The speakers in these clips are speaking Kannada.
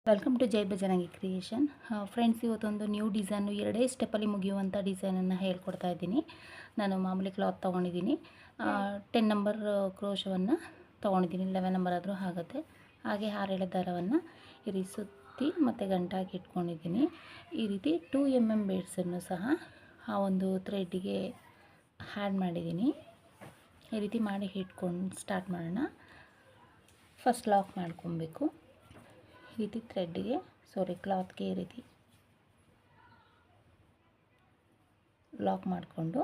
Welcome to Jai Bajrangi creation. Friends, ಇವತ್ತೊಂದು ನ್ಯೂ ಡಿಸೈನು 2 ಸ್ಟೆಪ್ಪಲ್ಲಿ ಮುಗಿಯುವಂಥ ಡಿಸೈನನ್ನು ಹೇಳ್ಕೊಡ್ತಾ ಇದ್ದೀನಿ. ನಾನು ಮಾಮೂಲಿ ಕ್ಲಾತ್ ತೊಗೊಂಡಿದ್ದೀನಿ. 10 ನಂಬರ್ ಕ್ರೋಶವನ್ನು ತೊಗೊಂಡಿದ್ದೀನಿ. 11 ನಂಬರ್ ಆದರೂ ಆಗುತ್ತೆ. ಹಾಗೆ 6 ದಾರವನ್ನು ಈ ರೀತಿ ಸುತ್ತಿ ಮತ್ತು ಗಂಟಾಗಿ ಇಟ್ಕೊಂಡಿದ್ದೀನಿ. ಈ ರೀತಿ 2 mm ಬೀಡ್ಸನ್ನು ಸಹ ಆ ಒಂದು ಥ್ರೆಡ್ಡಿಗೆ ಆ್ಯಡ್ ಮಾಡಿದ್ದೀನಿ. ಈ ರೀತಿ ಮಾಡಿ ಇಟ್ಕೊಂಡು ಸ್ಟಾರ್ಟ್ ಮಾಡೋಣ. ಫಸ್ಟ್ ಲಾಕ್ ಮಾಡ್ಕೊಬೇಕು. ಈ ರೀತಿ ಥ್ರೆಡ್ಗೆ ಕ್ಲಾತ್ಗೆ ಈ ರೀತಿ ಲಾಕ್ ಮಾಡಿಕೊಂಡು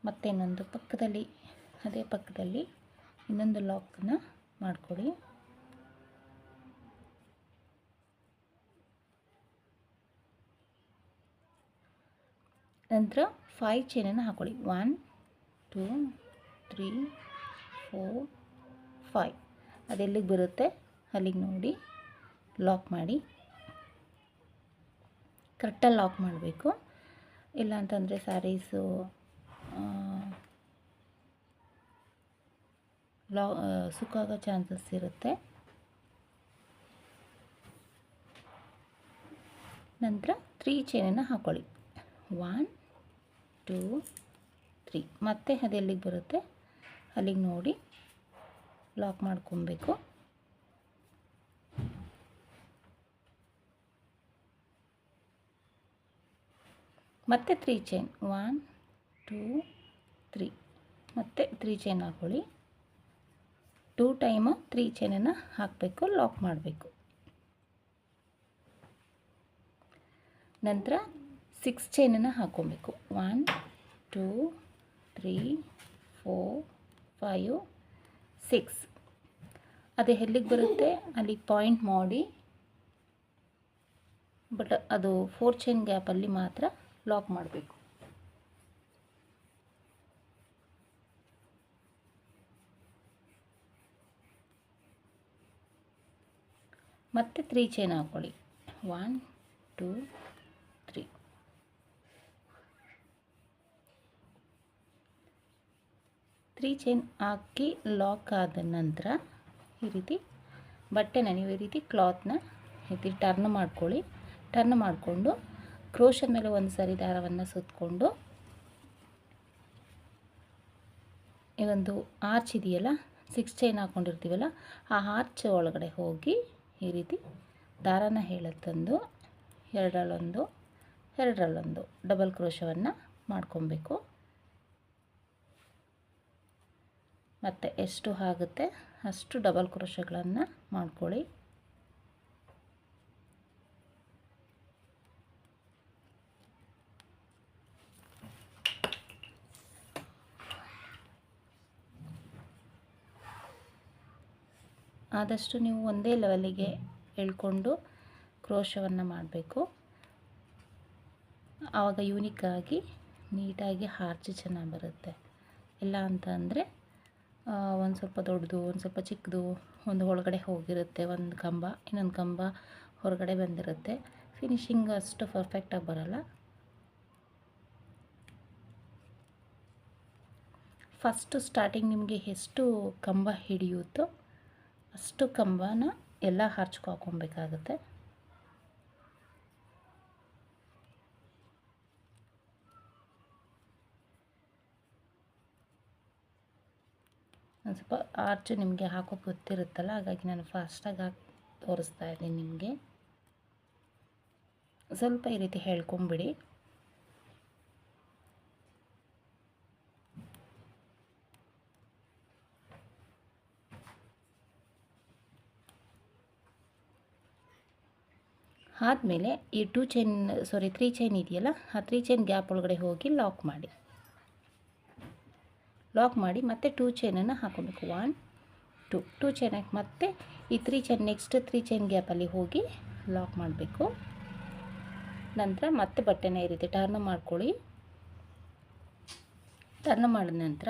ಮತ್ತೆ ಇನ್ನೊಂದು ಪಕ್ಕದಲ್ಲಿ ಅದೇ ಪಕ್ಕದಲ್ಲಿ ಇನ್ನೊಂದು ಲಾಕನ್ನು ಮಾಡಿಕೊಡಿ. ನಂತರ 5 ಚೈನನ್ನು ಹಾಕೊಳ್ಳಿ. 1 2 3 4 5. ಅದೆಲ್ಲಿಗೆ ಬರುತ್ತೆ ಅಲ್ಲಿಗೆ ನೋಡಿ ಲಾಕ್ ಮಾಡಿ. ಕರೆಕ್ಟಾಗಿ ಲಾಕ್ ಮಾಡಬೇಕು, ಇಲ್ಲ ಅಂತಂದರೆ ಸ್ಯಾರೀಸು ಸುಕ್ಕಾಗೋ ಚಾನ್ಸಸ್ ಇರುತ್ತೆ. ನಂತರ 3 ಚೈನನ್ನು ಹಾಕೊಳ್ಳಿ. 1 2 3. ಮತ್ತೆ ಅದೆಲ್ಲಿಗೆ ಬರುತ್ತೆ ಅಲ್ಲಿಗೆ ನೋಡಿ ಲಾಕ್ ಮಾಡ್ಕೊಬೇಕು. ಮತ್ತೆ 3 ಚೈನ್ 1 2 3. ಮತ್ತೆ 3 ಚೈನ್ ಹಾಕೊಳ್ಳಿ. 2 ಟೈಮು 3 ಚೈನನ್ನು ಹಾಕಬೇಕು, ಲಾಕ್ ಮಾಡಬೇಕು. ನಂತರ 6 ಚೈನನ್ನು ಹಾಕ್ಕೊಬೇಕು. 1 2 3 4 5 6. ಅದು ಎಲ್ಲಿಗೆ ಬರುತ್ತೆ ಅಲ್ಲಿಗೆ ಪಾಯಿಂಟ್ ಮಾಡಿ, ಬಟ್ ಅದು 4 ಚೈನ್ ಗ್ಯಾಪಲ್ಲಿ ಮಾತ್ರ ಲಾಕ್ ಮಾಡಬೇಕು. ಮತ್ತೆ 3 ಚೈನ್ ಹಾಕೊಳ್ಳಿ. 1 2 3. 3 ಚೈನ್ ಹಾಕಿ ಲಾಕ್ ಆದ ನಂತರ ಈ ರೀತಿ ಬಟ್ಟೆನ ನೀವು ಈ ರೀತಿ ಕ್ಲಾತ್ನ ಈ ರೀತಿ ಟರ್ನ್ ಮಾಡ್ಕೊಳ್ಳಿ. ಟರ್ನ್ ಮಾಡಿಕೊಂಡು ಕ್ರೋಶದ ಮೇಲೆ ಒಂದು ಸಾರಿ ದಾರವನ್ನು ಸುತ್ತಕೊಂಡು ಈ ಒಂದು ಆರ್ಚ್ ಇದೆಯಲ್ಲ, 6 ಚೈನ್ ಹಾಕ್ಕೊಂಡಿರ್ತೀವಲ್ಲ, ಆ ಆರ್ಚ್ ಒಳಗಡೆ ಹೋಗಿ ಈ ರೀತಿ ದಾರನ ತಂದು ಎರಡರಲ್ಲೊಂದು ಡಬಲ್ ಕ್ರೋಶವನ್ನು ಮಾಡ್ಕೊಬೇಕು. ಮತ್ತು ಎಷ್ಟು ಆಗುತ್ತೆ ಅಷ್ಟು ಡಬಲ್ ಕ್ರೋಶಗಳನ್ನು ಮಾಡ್ಕೊಳ್ಳಿ. ಆದಷ್ಟು ನೀವು ಒಂದೇ ಲೆವೆಲಿಗೆ ಎಳ್ಕೊಂಡು ಕ್ರೋಶವನ್ನು ಮಾಡಬೇಕು. ಆವಾಗ ಯೂನಿಕ್ಕಾಗಿ ನೀಟಾಗಿ ಆರ್ಚ್ ಚೆನ್ನಾಗಿ ಬರುತ್ತೆ. ಇಲ್ಲ ಅಂತಂದರೆ ಒಂದು ಸ್ವಲ್ಪ ದೊಡ್ಡದು, ಒಂದು ಸ್ವಲ್ಪ ಚಿಕ್ಕದು, ಒಂದು ಒಳಗಡೆ ಹೋಗಿರುತ್ತೆ ಒಂದು ಕಂಬ, ಇನ್ನೊಂದು ಕಂಬ ಹೊರಗಡೆ ಬಂದಿರುತ್ತೆ. ಫಿನಿಶಿಂಗ್ ಅಷ್ಟು ಪರ್ಫೆಕ್ಟಾಗಿ ಬರಲ್ಲ. ಫಸ್ಟು ಸ್ಟಾರ್ಟಿಂಗ್ ನಿಮಗೆ ಎಷ್ಟು ಕಂಬ ಹಿಡಿಯುತ್ತೋ ಅಷ್ಟು ಕಂಬನ ಎಲ್ಲ ಹಾಕ್ಕೊಬೇಕಾಗುತ್ತೆ. ಒಂದು ಸ್ವಲ್ಪ ಆರ್ಚ್ ನಿಮಗೆ ಹಾಕೋಕೆ ಗೊತ್ತಿರುತ್ತಲ್ಲ, ಹಾಗಾಗಿ ನಾನು ಫಾಸ್ಟಾಗಿ ಹಾಕಿ ತೋರಿಸ್ತಾ ಇದ್ದೀನಿ ನಿಮಗೆ. ಸ್ವಲ್ಪ ಈ ರೀತಿ ಹೇಳ್ಕೊಂಬಿಡಿ. ಆದಮೇಲೆ ಈ 3 ಚೈನ್ ಇದೆಯಲ್ಲ, ಆ 3 ಚೈನ್ ಗ್ಯಾಪ್ ಒಳಗಡೆ ಹೋಗಿ ಲಾಕ್ ಮಾಡಿ. ಮತ್ತೆ 2 ಚೈನನ್ನು ಹಾಕೋಬೇಕು. 1 2 ಚೈನ್ ಹಾಕಿ ಮತ್ತೆ ಈ 3 ಚೈನ್ ನೆಕ್ಸ್ಟ್ 3 ಚೈನ್ ಗ್ಯಾಪಲ್ಲಿ ಹೋಗಿ ಲಾಕ್ ಮಾಡಬೇಕು. ನಂತರ ಮತ್ತೆ ಬಟ್ಟೆನ ಈ ರೀತಿ ಟರ್ನ್ ಮಾಡ್ಕೊಳ್ಳಿ. ಟರ್ನ್ ಮಾಡಿದ ನಂತರ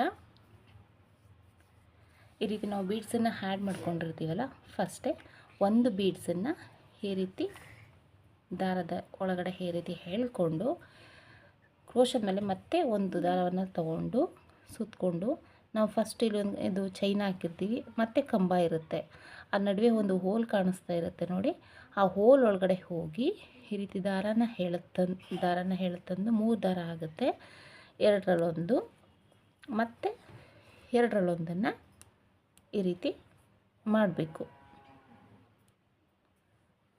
ಈ ರೀತಿ ನಾವು ಬೀಡ್ಸನ್ನು ಆ್ಯಡ್ ಮಾಡ್ಕೊಂಡಿರ್ತೀವಲ್ಲ, ಫಸ್ಟೇ ಒಂದು ಬೀಡ್ಸನ್ನು ಈ ರೀತಿ ದಾರದ ಒಳಗಡೆ ಈ ರೀತಿ ಹೇಳ್ಕೊಂಡು ಕ್ರೋಶದ ಮೇಲೆ ಮತ್ತೆ ಒಂದು ದಾರವನ್ನು ತಗೊಂಡು ಸುತ್ತಕೊಂಡು ನಾವು ಫಸ್ಟ್ ಇಲ್ಲೊಂದು ಇದು ಚೈನ್ ಹಾಕಿರ್ತೀವಿ, ಮತ್ತು ಕಂಬ ಇರುತ್ತೆ, ಆ ನಡುವೆ ಒಂದು ಹೋಲ್ ಕಾಣಿಸ್ತಾ ಇರುತ್ತೆ ನೋಡಿ. ಆ ಹೋಲ್ ಒಳಗಡೆ ಹೋಗಿ ಈ ರೀತಿ ದಾರಾನ ಹೇಳುತ್ತಂದು 3 ದಾರ ಆಗುತ್ತೆ. 2ರಲ್ಲೊಂದು ಮತ್ತು 2ರಲ್ಲೊಂದನ್ನು ಈ ರೀತಿ ಮಾಡಬೇಕು,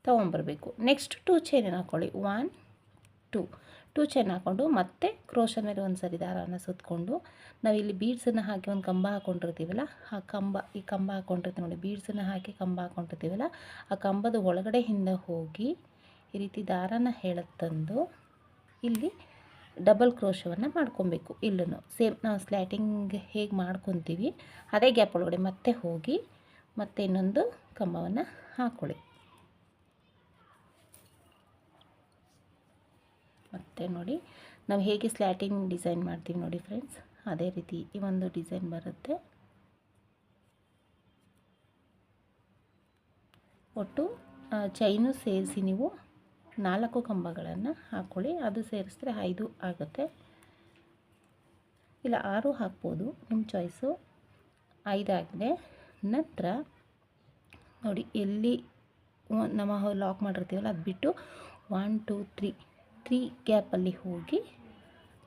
ತೊಗೊಂಬರಬೇಕು. ನೆಕ್ಸ್ಟ್ 2 ಚೈನ್ ಹಾಕ್ಕೊಳ್ಳಿ. 1 2 ಚೈನ್ ಹಾಕ್ಕೊಂಡು ಮತ್ತೆ ಕ್ರೋಶ ಮೇಲೆ ಒಂದು ಸರಿ ದಾರನ ಸುತ್ತಕೊಂಡು, ನಾವಿಲ್ಲಿ ಬೀಡ್ಸನ್ನು ಹಾಕಿ ಒಂದು ಕಂಬ ಹಾಕ್ಕೊಂಡಿರ್ತೀವಲ್ಲ, ಆ ಈ ಕಂಬ ಹಾಕ್ಕೊಂಡಿರ್ತೀವಿ ನೋಡಿ, ಬೀಡ್ಸನ್ನು ಹಾಕಿ ಕಂಬ ಹಾಕ್ಕೊಂಡಿರ್ತೀವಲ್ಲ, ಆ ಕಂಬದ ಒಳಗಡೆಯಿಂದ ಹೋಗಿ ಈ ರೀತಿ ದಾರನ ತಂದು ಇಲ್ಲಿ ಡಬಲ್ ಕ್ರೋಶವನ್ನು ಮಾಡ್ಕೊಬೇಕು. ಇಲ್ಲೂ ಸೇಮ್ ನಾವು ಸ್ಲ್ಯಾಟಿಂಗ್ ಹೇಗೆ ಮಾಡ್ಕೊತೀವಿ ಅದೇ ಗ್ಯಾಪ್ ಒಳಗಡೆ ಮತ್ತೆ ಹೋಗಿ ಮತ್ತೆ ಇನ್ನೊಂದು ಕಂಬವನ್ನು ಹಾಕ್ಕೊಳ್ಳಿ. ಮತ್ತು ನೋಡಿ ನಾವು ಹೇಗೆ ಸ್ಲ್ಯಾಟಿಂಗ್ ಡಿಸೈನ್ ಮಾಡ್ತೀವಿ ನೋಡಿ ಫ್ರೆಂಡ್ಸ್, ಅದೇ ರೀತಿ ಈ ಒಂದು ಡಿಸೈನ್ ಬರುತ್ತೆ. ಒಟ್ಟು ಚೈನು ಸೇರಿಸಿ ನೀವು 4 ಕಂಬಗಳನ್ನು ಹಾಕ್ಕೊಳ್ಳಿ. ಅದು ಸೇರಿಸಿದ್ರೆ 5 ಆಗುತ್ತೆ, ಇಲ್ಲ 6 ಹಾಕ್ಬೋದು, ನಿಮ್ಮ ಚಾಯ್ಸು. 5 ಆಗಿದೆ. ನಂತರ ನೋಡಿ ಎಲ್ಲಿ ನಾವು ಲಾಕ್ ಮಾಡಿರ್ತೀವಲ್ಲ ಅದು ಬಿಟ್ಟು 1 2 3 ಗ್ಯಾಪಲ್ಲಿ ಹೋಗಿ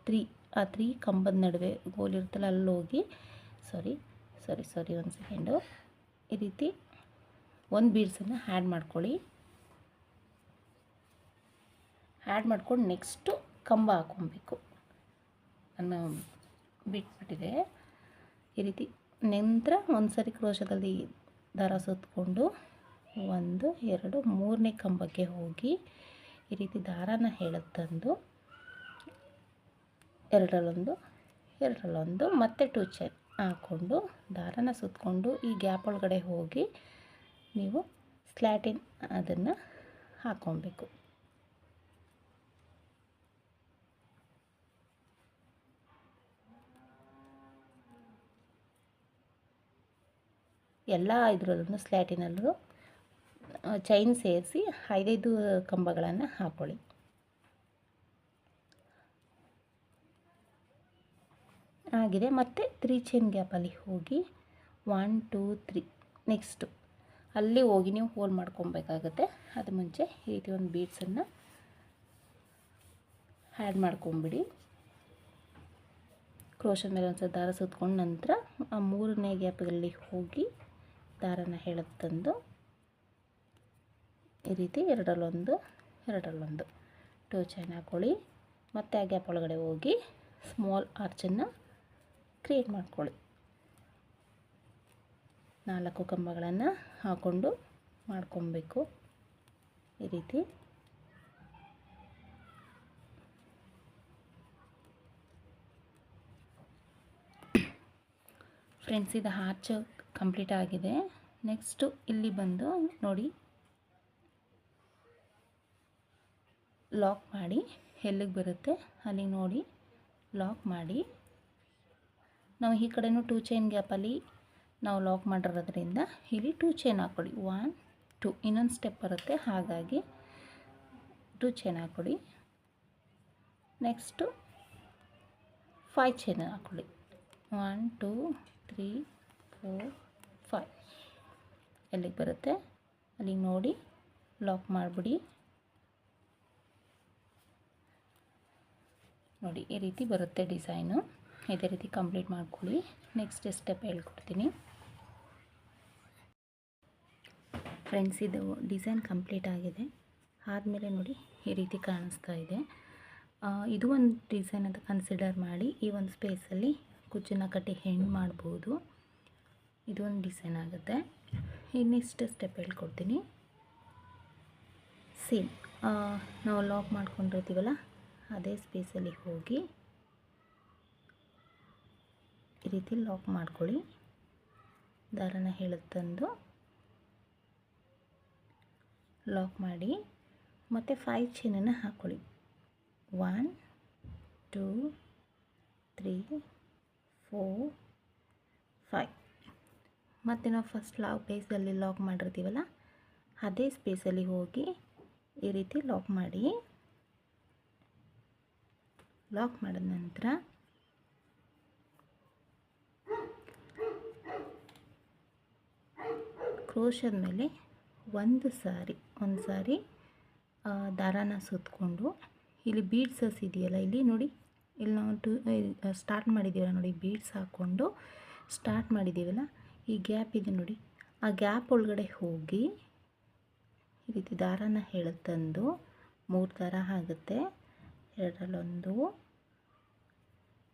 3 ಕಂಬದ ನಡುವೆ ಗೋಲ್ ಇರುತ್ತಲ್ಲ ಅಲ್ಲಿ ಹೋಗಿ ಸಾರಿ ಒಂದು ಸೆಕೆಂಡು, ಈ ರೀತಿ ಒಂದು ಬೀಡ್ಸನ್ನು ಆ್ಯಡ್ ಮಾಡ್ಕೊಳ್ಳಿ. ಆ್ಯಡ್ ಮಾಡ್ಕೊಂಡು ನೆಕ್ಸ್ಟು ಕಂಬ ಹಾಕ್ಕೊಬೇಕು. ನಾನು ಬಿಟ್ಬಿಟ್ಟಿದೆ. ಈ ರೀತಿ ನಂತರ ಒಂದು ಸರಿ ಕ್ರೋಶದಲ್ಲಿ ದಾರ ಸುತ್ತಕೊಂಡು 1 2 3ನೇ ಕಂಬಕ್ಕೆ ಹೋಗಿ ಈ ರೀತಿ ದಾರಾನ ತಂದು 2ರಲ್ಲೊಂದು ಮತ್ತೆ 2 ಚೈನ್ ಹಾಕ್ಕೊಂಡು ದಾರಾನ ಸುತ್ತಕೊಂಡು ಈ ಗ್ಯಾಪ್ ಒಳಗಡೆ ಹೋಗಿ ನೀವು ಸ್ಲ್ಯಾಟಿನ್ ಅದನ್ನು ಹಾಕ್ಕೊಬೇಕು. ಎಲ್ಲ ಇದರಲ್ಲೂ ಸ್ಲ್ಯಾಟಿನಲ್ಲೂ ಚೈನ್ ಸೇರಿಸಿ 5 ಕಂಬಗಳನ್ನು ಹಾಕ್ಕೊಳ್ಳಿ. ಆಗಿದೆ. ಮತ್ತು 3 ಚೈನ್ ಗ್ಯಾಪಲ್ಲಿ ಹೋಗಿ 1 2 3 ನೆಕ್ಸ್ಟು ಅಲ್ಲಿ ಹೋಗಿ ನೀವು ಹೋಲ್ ಮಾಡ್ಕೊಬೇಕಾಗತ್ತೆ. ಅದು ಮುಂಚೆ ಈ ರೀತಿ ಒಂದು ಬೀಡ್ಸನ್ನು ಆ್ಯಡ್ ಮಾಡ್ಕೊಂಬಿಡಿ. ಕ್ರೋಶ ಮೇಲೆ ಒಂದು ಸಲ ದಾರ ಸುತ್ಕೊಂಡು ನಂತರ ಆ 3ನೇ ಗ್ಯಾಪಲ್ಲಿ ಹೋಗಿ ದಾರನ ತಂದು ಈ ರೀತಿ 2ರಲ್ಲೊಂದು 2 ಚೈನ್ ಹಾಕ್ಕೊಳ್ಳಿ. ಮತ್ತು ಆ ಗ್ಯಾಪ್ ಒಳಗಡೆ ಹೋಗಿ ಸ್ಮಾಲ್ ಆರ್ಚನ್ನು ಕ್ರಿಯೇಟ್ ಮಾಡ್ಕೊಳ್ಳಿ. 4 ಕಂಬಗಳನ್ನು ಹಾಕ್ಕೊಂಡು ಮಾಡ್ಕೊಬೇಕು ಈ ರೀತಿ. ಫ್ರೆಂಡ್ಸ್, ಇದು ಆರ್ಚ್ ಕಂಪ್ಲೀಟ್ ಆಗಿದೆ. ನೆಕ್ಸ್ಟು ಇಲ್ಲಿ ಬಂದು ನೋಡಿ ಲಾಕ್ ಮಾಡಿ ಎಲ್ಲಿಗೆ ಬರುತ್ತೆ ಅಲ್ಲಿ ನೋಡಿ ಲಾಕ್ ಮಾಡಿ, ನಾವು ಈ ಕಡೆನೂ 2 ಚೈನ್ ಗ್ಯಾಪಲ್ಲಿ ನಾವು ಲಾಕ್ ಮಾಡಿರೋದ್ರಿಂದ ಇಲ್ಲಿ 2 ಚೈನ್ ಹಾಕ್ಕೊಳ್ಳಿ. 1 2 ಇನ್ನೊಂದು ಸ್ಟೆಪ್ ಬರುತ್ತೆ, ಹಾಗಾಗಿ 2 ಚೈನ್ ಹಾಕ್ಕೊಳ್ಳಿ. ನೆಕ್ಸ್ಟು 5 ಚೈನ್ ಹಾಕ್ಕೊಳ್ಳಿ. 1 2 3 4 5 ಎಲ್ಲಿಗೆ ಬರುತ್ತೆ ಅಲ್ಲಿಗೆ ನೋಡಿ ಲಾಕ್ ಮಾಡಿಬಿಡಿ. ನೋಡಿ ಈ ರೀತಿ ಬರುತ್ತೆ ಡಿಸೈನು. ಇದೇ ರೀತಿ ಕಂಪ್ಲೀಟ್ ಮಾಡ್ಕೊಳ್ಳಿ. ನೆಕ್ಸ್ಟ್ ಸ್ಟೆಪ್ ಹೇಳ್ಕೊಡ್ತೀನಿ ಫ್ರೆಂಡ್ಸ್. ಇದು ಡಿಸೈನ್ ಕಂಪ್ಲೀಟ್ ಆಗಿದೆ. ಆದಮೇಲೆ ನೋಡಿ ಈ ರೀತಿ ಕಾಣಿಸ್ತಾ ಇದೆ. ಇದು ಒಂದು ಡಿಸೈನ್ ಅಂತ ಕನ್ಸಿಡರ್ ಮಾಡಿ ಈ ಒಂದು ಸ್ಪೇಸಲ್ಲಿ ಕುಚ್ಚನ್ನು ಕಟ್ಟಿ ಹೆಣ್ಣು ಮಾಡ್ಬೋದು. ಇದು ಒಂದು ಡಿಸೈನ್ ಆಗುತ್ತೆ. ಈ ನೆಕ್ಸ್ಟ್ ಸ್ಟೆಪ್ ಹೇಳ್ಕೊಡ್ತೀನಿ. ಸೇಮ್ ನಾವು ಲಾಕ್ ಮಾಡ್ಕೊಂಡಿರ್ತೀವಲ್ಲ ಅದೇ ಸ್ಪೇಸಲ್ಲಿ ಹೋಗಿ ಈ ರೀತಿ ಲಾಕ್ ಮಾಡ್ಕೊಳ್ಳಿ. ದಾರನ ತಂದು ಲಾಕ್ ಮಾಡಿ ಮತ್ತು 5 ಚೈನನ್ನು ಹಾಕ್ಕೊಳ್ಳಿ. 1 2 3 4 5 ಮತ್ತು ನಾವು ಫಸ್ಟ್ ಬೇಸಲ್ಲಿ ಲಾಕ್ ಮಾಡಿರ್ತೀವಲ್ಲ ಅದೇ ಸ್ಪೇಸಲ್ಲಿ ಹೋಗಿ ಈ ರೀತಿ ಲಾಕ್ ಮಾಡಿ. ಲಾಕ್ ಮಾಡಿದ ನಂತರ ಕ್ರೋಶದ ಮೇಲೆ ಒಂದು ಸಾರಿ ದಾರಾನ ಸುತ್ತಕೊಂಡು ಇಲ್ಲಿ ಬೀಡ್ಸಸ್ ಇದೆಯಲ್ಲ, ಇಲ್ಲಿ ನೋಡಿ, ಇಲ್ಲಿ ನಾವು ಸ್ಟಾರ್ಟ್ ಮಾಡಿದ್ದೀವಲ್ಲ ನೋಡಿ, ಬೀಡ್ಸ್ ಹಾಕ್ಕೊಂಡು ಸ್ಟಾರ್ಟ್ ಮಾಡಿದ್ದೀವಲ್ಲ, ಈ ಗ್ಯಾಪ್ ಇದೆ ನೋಡಿ, ಆ ಗ್ಯಾಪ್ ಒಳಗಡೆ ಹೋಗಿ ಈ ರೀತಿ ದಾರಾನ ಎಳೆತಂದು 3 ದಾರ ಆಗುತ್ತೆ, 2ರಲ್ಲೊಂದು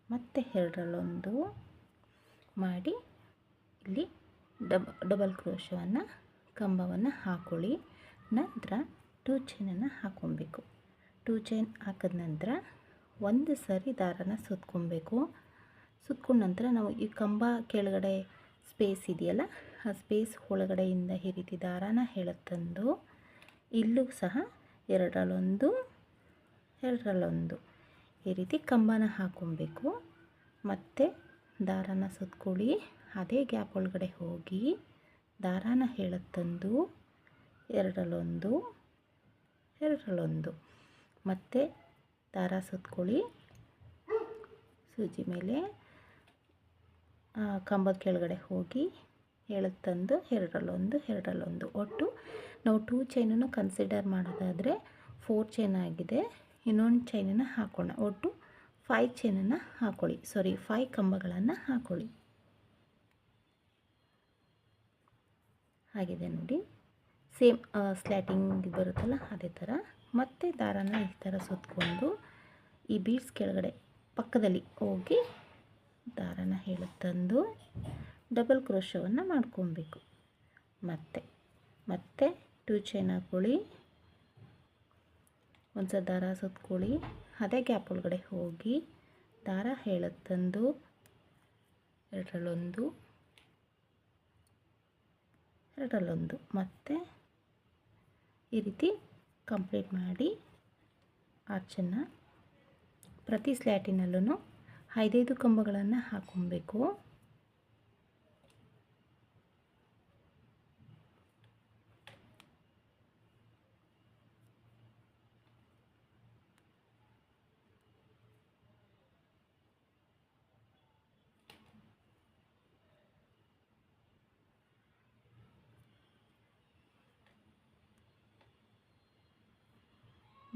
ಮತ್ತು 2ರಲ್ಲೊಂದು ಮಾಡಿ ಇಲ್ಲಿ ಡಬಲ್ ಕ್ರೋಶವನ್ನು ಕಂಬವನ್ನು ಹಾಕ್ಕೊಳ್ಳಿ. ನಂತರ 2 ಚೈನನ್ನು ಹಾಕ್ಕೊಬೇಕು. 2 ಚೈನ್ ಹಾಕಿದ ನಂತರ ಒಂದು ಸಾರಿ ದಾರಾನ ಸುತ್ಕೊಬೇಕು. ಸುತ್ಕೊಂಡ ನಂತರ ನಾವು ಈ ಕಂಬ ಕೆಳಗಡೆ ಸ್ಪೇಸ್ ಇದೆಯಲ್ಲ, ಆ ಸ್ಪೇಸ್ ಒಳಗಡೆಯಿಂದ ಈ ರೀತಿ ದಾರಾನ ಎಳೆತಂದು ಇಲ್ಲೂ ಸಹ 2ರಲ್ಲೊಂದು 2ರಲ್ಲೊಂದು ಈ ರೀತಿ ಕಂಬನ ಹಾಕ್ಕೊಬೇಕು. ಮತ್ತು ದಾರಾನ ಸುತ್ಕೊಳ್ಳಿ, ಅದೇ ಗ್ಯಾಪ್ ಒಳಗಡೆ ಹೋಗಿ ದಾರಾನ ಎಳೆತಂದು 2ರಲ್ಲೊಂದು 2ರಲ್ಲೊಂದು ಮತ್ತು ದಾರ ಸುತ್ಕೊಳ್ಳಿ, ಸೂಜಿ ಮೇಲೆ ಕಂಬದ ಕೆಳಗಡೆ ಹೋಗಿ ಎಳೆತಂದು 2ರಲ್ಲೊಂದು 2ರಲ್ಲೊಂದು. ಒಟ್ಟು ನಾವು 2 ಚೈನನ್ನು ಕನ್ಸಿಡರ್ ಮಾಡೋದಾದರೆ 4 ಚೈನ್ ಆಗಿದೆ. ಇನ್ನೊಂದು ಚೈನನ್ನು ಹಾಕೋಣ. ಒಟ್ಟು 5 ಚೈನನ್ನು ಹಾಕ್ಕೊಳ್ಳಿ, 5 ಕಂಬಗಳನ್ನು ಹಾಕ್ಕೊಳ್ಳಿ. ಆಗಿದೆ ನೋಡಿ, ಸೇಮ್ ಸ್ಲ್ಯಾಟಿಂಗ್ ಬರುತ್ತಲ್ಲ ಅದೇ ಥರ. ಮತ್ತು ದಾರಾನ ಈ ಥರ ಸುತ್ತಕೊಂಡು ಈ ಬೀಡ್ಸ್ ಕೆಳಗಡೆ ಪಕ್ಕದಲ್ಲಿ ಹೋಗಿ ದಾರಾನ ಎಳೆತಂದು ಡಬಲ್ ಕ್ರೋಶವನ್ನು ಮಾಡ್ಕೊಬೇಕು. ಮತ್ತೆ 2 ಚೈನ್ ಹಾಕ್ಕೊಳ್ಳಿ, ಒಂದು ಸಲ ದಾರ ಸುತ್ಕೊಳ್ಳಿ, ಅದೇ ಗ್ಯಾಪ್ ಒಳಗಡೆ ಹೋಗಿ ದಾರ ಎಳೆತಂದು 2ರಲ್ಲೊಂದು 2ರಲ್ಲೊಂದು ಮತ್ತು ಈ ರೀತಿ ಕಂಪ್ಲೀಟ್ ಮಾಡಿ ಆರ್ಚನ್ನು ಪ್ರತಿ ಸ್ಲ್ಯಾಟಿನಲ್ಲೂ 5 ಕಂಬಗಳನ್ನು ಹಾಕ್ಕೊಬೇಕು.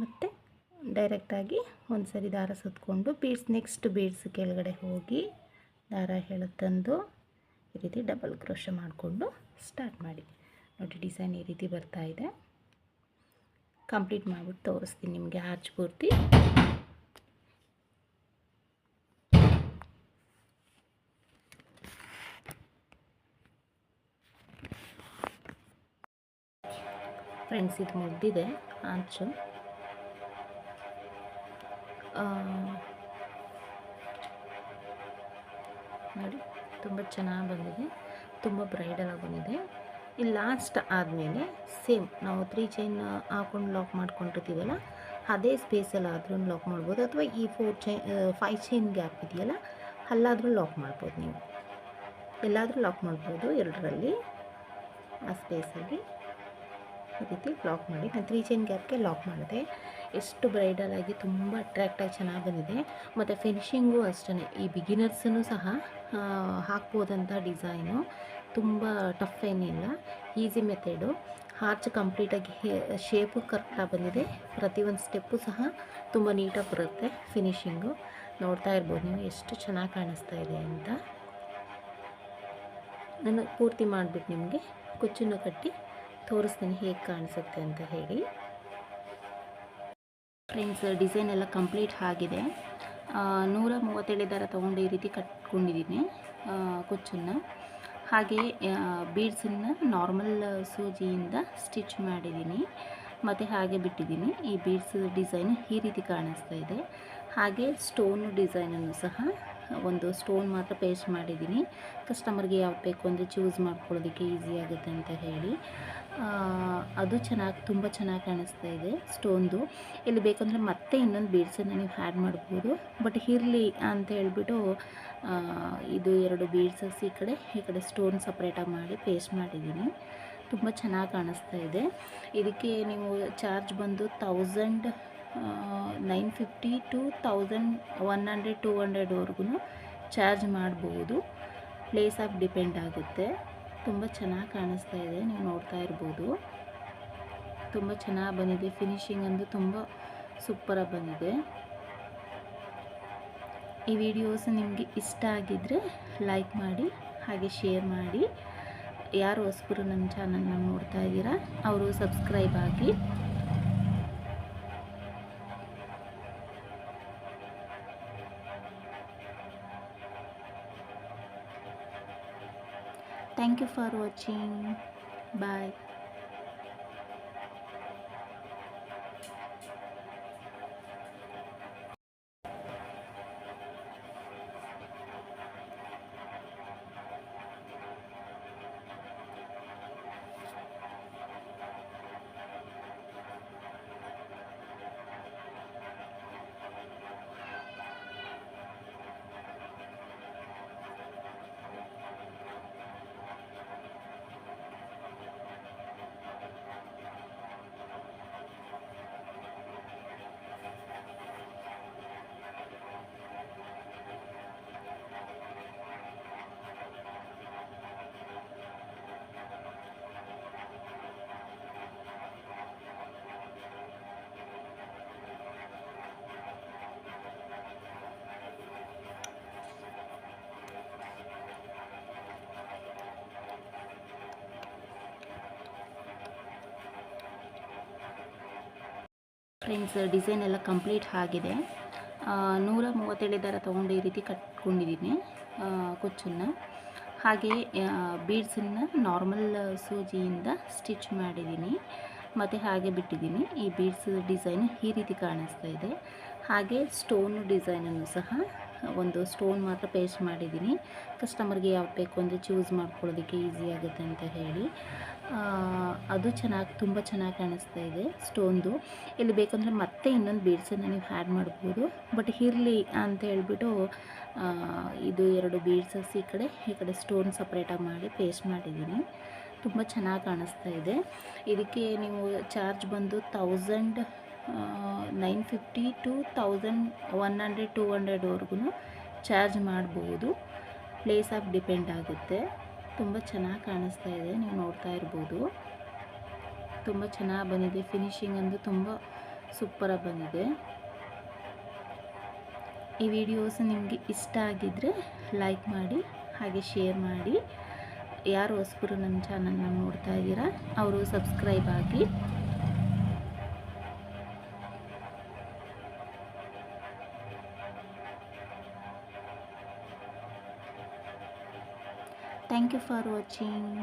ಮತ್ತು ಡೈರೆಕ್ಟಾಗಿ ಒಂದು ಸರಿ ದಾರ ಸುತ್ತಕೊಂಡು ನೆಕ್ಸ್ಟ್ ಬೀಡ್ಸ್ ಕೆಳಗಡೆ ಹೋಗಿ ದಾರ ಎಳೆತಂದು ಈ ರೀತಿ ಡಬಲ್ ಕ್ರೋಶ ಮಾಡಿಕೊಂಡು ಸ್ಟಾರ್ಟ್ ಮಾಡಿ. ನೋಡಿ, ಡಿಸೈನ್ ಈ ರೀತಿ ಬರ್ತಾ ಇದೆ. ಕಂಪ್ಲೀಟ್ ಮಾಡಿಬಿಟ್ಟು ತೋರಿಸ್ತೀನಿ ನಿಮಗೆ ಆರ್ಚ್ ಪೂರ್ತಿ. ಫ್ರೆಂಡ್ಸ್, ಇದು ಮುಗ್ದಿದೆ ಆರ್ಚು. ನೋಡಿ, ತುಂಬ ಚೆನ್ನಾಗಿ ಬಂದಿದೆ, ತುಂಬ ಬ್ರೈಡಲಾಗಿ ಬಂದಿದೆ. ಇಲ್ಲಿ ಲಾಸ್ಟ್ ಆದಮೇಲೆ ಸೇಮ್ ನಾವು 3 ಚೈನ್ ಹಾಕ್ಕೊಂಡು ಲಾಕ್ ಮಾಡ್ಕೊಂಡಿರ್ತೀವಲ್ಲ, ಅದೇ ಸ್ಪೇಸಲ್ಲಿ ಆದ್ರೂ ಲಾಕ್ ಮಾಡ್ಬೋದು, ಅಥವಾ ಈ 5 ಚೈನ್ ಗ್ಯಾಪ್ ಇದೆಯಲ್ಲ ಅಲ್ಲಾದರೂ ಲಾಕ್ ಮಾಡ್ಬೋದು. ನೀವು ಎಲ್ಲಾದರೂ ಲಾಕ್ ಮಾಡ್ಬೋದು, 2ರಲ್ಲಿ ಆ ಸ್ಪೇಸಲ್ಲಿ ಈ ರೀತಿ ಲಾಕ್ ಮಾಡಿ. ನಾನು 3 ಚೈನ್ ಗ್ಯಾಪ್ಗೆ ಲಾಕ್ ಮಾಡಿದೆ. ಎಷ್ಟು ಬ್ರೈಡಲಾಗಿ ತುಂಬ ಅಟ್ರ್ಯಾಕ್ಟಾಗಿ ಚೆನ್ನಾಗಿ ಬಂದಿದೆ. ಮತ್ತು ಫಿನಿಶಿಂಗು ಅಷ್ಟೇ, ಈ ಬಿಗಿನರ್ಸೂ ಸಹ ಹಾಕ್ಬೋದಂಥ ಡಿಸೈನು, ತುಂಬ ಟಫ್ ಏನಿಲ್ಲ, ಈಸಿ ಮೆಥಡು. ಆರ್ಚ್ ಕಂಪ್ಲೀಟಾಗಿ ಶೇಪು ಕರೆಕ್ಟಾಗಿ ಬಂದಿದೆ. ಪ್ರತಿಯೊಂದು ಸ್ಟೆಪ್ಪು ಸಹ ತುಂಬ ನೀಟಾಗಿ ಬರುತ್ತೆ. ಫಿನಿಶಿಂಗು ನೋಡ್ತಾ ಇರ್ಬೋದು ನೀವು ಎಷ್ಟು ಚೆನ್ನಾಗಿ ಕಾಣಿಸ್ತಾ ಇದೆ ಅಂತ. ನಾನು ಪೂರ್ತಿ ಮಾಡಿಬಿಟ್ಟು ನಿಮಗೆ ಕುಚ್ಚನ್ನು ಕಟ್ಟಿ ತೋರಿಸ್ತೀನಿ ಹೇಗೆ ಕಾಣಿಸುತ್ತೆ ಅಂತ ಹೇಳಿ. ಫ್ರೆಂಡ್ಸ್, ಡಿಸೈನ್ ಎಲ್ಲ ಕಂಪ್ಲೀಟ್ ಆಗಿದೆ. 137 ದಾರ ತೊಗೊಂಡು ಈ ರೀತಿ ಕಟ್ಕೊಂಡಿದ್ದೀನಿ ಕುಚ್ಚನ್ನು. ಹಾಗೆ ಬೀಡ್ಸನ್ನು ನಾರ್ಮಲ್ ಸೂಜಿಯಿಂದ ಸ್ಟಿಚ್ ಮಾಡಿದ್ದೀನಿ ಮತ್ತು ಹಾಗೆ ಬಿಟ್ಟಿದ್ದೀನಿ. ಈ ಬೀಡ್ಸ್ ಡಿಸೈನ್ ಈ ರೀತಿ ಕಾಣಿಸ್ತಾ ಇದೆ. ಹಾಗೆ ಸ್ಟೋನ್ ಡಿಸೈನನ್ನು ಸಹ ಒಂದು ಸ್ಟೋನ್ ಮಾತ್ರ ಪೇಸ್ಟ್ ಮಾಡಿದ್ದೀನಿ, ಕಸ್ಟಮರ್ಗೆ ಯಾವ್ದು ಬೇಕು ಅಂದರೆ ಚೂಸ್ ಮಾಡ್ಕೊಳ್ಳೋದಕ್ಕೆ ಈಸಿ ಆಗುತ್ತೆ ಅಂತ ಹೇಳಿ. ಅದು ತುಂಬ ಚೆನ್ನಾಗಿ ಕಾಣಿಸ್ತಾ ಇದೆ ಸ್ಟೋನ್ದು. ಇಲ್ಲಿ ಬೇಕಂದರೆ ಮತ್ತೆ ಇನ್ನೊಂದು ಬೀಡ್ಸನ್ನು ನೀವು ಆ್ಯಡ್ ಮಾಡ್ಬೋದು, ಬಟ್ ಇರಲಿ ಅಂತ ಹೇಳ್ಬಿಟ್ಟು ಇದು 2 ಬೀಡ್ಸಸ್ ಈ ಕಡೆ ಸ್ಟೋನ್ ಸಪ್ರೇಟಾಗಿ ಮಾಡಿ ಪೇಸ್ಟ್ ಮಾಡಿದ್ದೀನಿ. ತುಂಬ ಚೆನ್ನಾಗಿ ಕಾಣಿಸ್ತಾ ಇದೆ. ಇದಕ್ಕೆ ನೀವು ಚಾರ್ಜ್ ಬಂದು 1950 to 1100-200ವರೆಗೂ ಚಾರ್ಜ್ ಮಾಡ್ಬೋದು. ಪ್ಲೇಸ್ ಆಫ್ ಡಿಪೆಂಡ್ ಆಗುತ್ತೆ. ತುಂಬ ಚೆನ್ನಾಗಿ ಕಾಣಿಸ್ತಾ ಇದೆ, ನೀವು ನೋಡ್ತಾ ಇರ್ಬೋದು. ತುಂಬ ಚೆನ್ನಾಗಿ ಬಂದಿದೆ, ಫಿನಿಶಿಂಗ್ ಅಂದು ತುಂಬ ಸೂಪರಾಗಿ ಬಂದಿದೆ. ಈ ವಿಡಿಯೋಸ್ ನಿಮಗೆ ಇಷ್ಟ ಆಗಿದ್ದರೆ ಲೈಕ್ ಮಾಡಿ, ಹಾಗೆ ಶೇರ್ ಮಾಡಿ. ಯಾರು ಹೊಸಬರು ನನ್ನ ಚಾನಲ್ನ ನೋಡ್ತಾ ಇದ್ದೀರಾ ಅವರು ಸಬ್ಸ್ಕ್ರೈಬ್ ಆಗಿ. Thank you for watching. Bye. Friends, design ಎಲ್ಲ ಕಂಪ್ಲೀಟ್ ಆಗಿದೆ. 137 ದಾರ ತೊಗೊಂಡು ಈ ರೀತಿ ಕಟ್ಕೊಂಡಿದ್ದೀನಿ ಕುಚ್ಚನ್ನು. ಹಾಗೆ ಬೀಡ್ಸನ್ನು ನಾರ್ಮಲ್ ಸೂಜಿಯಿಂದ ಸ್ಟಿಚ್ ಮಾಡಿದ್ದೀನಿ ಮತ್ತು ಹಾಗೆ ಬಿಟ್ಟಿದ್ದೀನಿ. ಈ ಬೀಡ್ಸ್ ಡಿಸೈನ್ ಈ ರೀತಿ ಕಾಣಿಸ್ತಾ ಇದೆ. ಹಾಗೆ ಸ್ಟೋನ್ ಡಿಸೈನನ್ನು ಸಹ ಒಂದು ಸ್ಟೋನ್ ಮಾತ್ರ ಪೇಸ್ಟ್ ಮಾಡಿದ್ದೀನಿ. ಕಸ್ಟಮರ್ಗೆ ಯಾವ್ದು ಬೇಕು ಅಂದರೆ ಚೂಸ್ ಮಾಡ್ಕೊಳ್ಳೋದಕ್ಕೆ ಈಸಿ ಆಗುತ್ತೆ ಅಂತ ಹೇಳಿ. ಅದು ತುಂಬ ಚೆನ್ನಾಗಿ ಕಾಣಿಸ್ತಾ ಇದೆ ಸ್ಟೋನ್ದು. ಇಲ್ಲಿ ಬೇಕಂದರೆ ಮತ್ತೆ ಇನ್ನೊಂದು ಬೀಡ್ಸನ್ನು ನೀವು ಆ್ಯಡ್ ಮಾಡ್ಬೋದು, ಬಟ್ ಇರಲಿ ಅಂತ ಹೇಳ್ಬಿಟ್ಟು ಇದು 2 ಬೀಡ್ಸಸ್ ಈ ಕಡೆ ಸ್ಟೋನ್ ಸಪ್ರೇಟಾಗಿ ಮಾಡಿ ಪೇಸ್ಟ್ ಮಾಡಿದ್ದೀನಿ. ತುಂಬ ಚೆನ್ನಾಗಿ ಕಾಣಿಸ್ತಾ ಇದೆ. ಇದಕ್ಕೆ ನೀವು ಚಾರ್ಜ್ ಬಂದು 1950 to 1100 200ವರೆಗೂ ಚಾರ್ಜ್ ಮಾಡ್ಬೋದು. ಪ್ಲೇಸ್ ಆಫ್ ಡಿಪೆಂಡ್ ಆಗುತ್ತೆ. ತುಂಬ ಚೆನ್ನಾಗಿ ಕಾಣಿಸ್ತಾ ಇದೆ, ನೀವು ನೋಡ್ತಾ ಇರ್ಬೋದು. ತುಂಬ ಚೆನ್ನಾಗಿ ಬಂದಿದೆ, ಫಿನಿಶಿಂಗ್ ಅಂದು ತುಂಬ ಸೂಪರಾಗಿ ಬಂದಿದೆ. ಈ ವಿಡಿಯೋಸ್ ನಿಮಗೆ ಇಷ್ಟ ಆಗಿದ್ದರೆ ಲೈಕ್ ಮಾಡಿ, ಹಾಗೆ ಶೇರ್ ಮಾಡಿ. ಯಾರು ಹೊಸಬರು ನನ್ನ ಚಾನಲ್ನ ನೋಡ್ತಾ ಇದ್ದೀರಾ ಅವರು ಸಬ್ಸ್ಕ್ರೈಬ್ ಆಗಿ. Thank you for watching.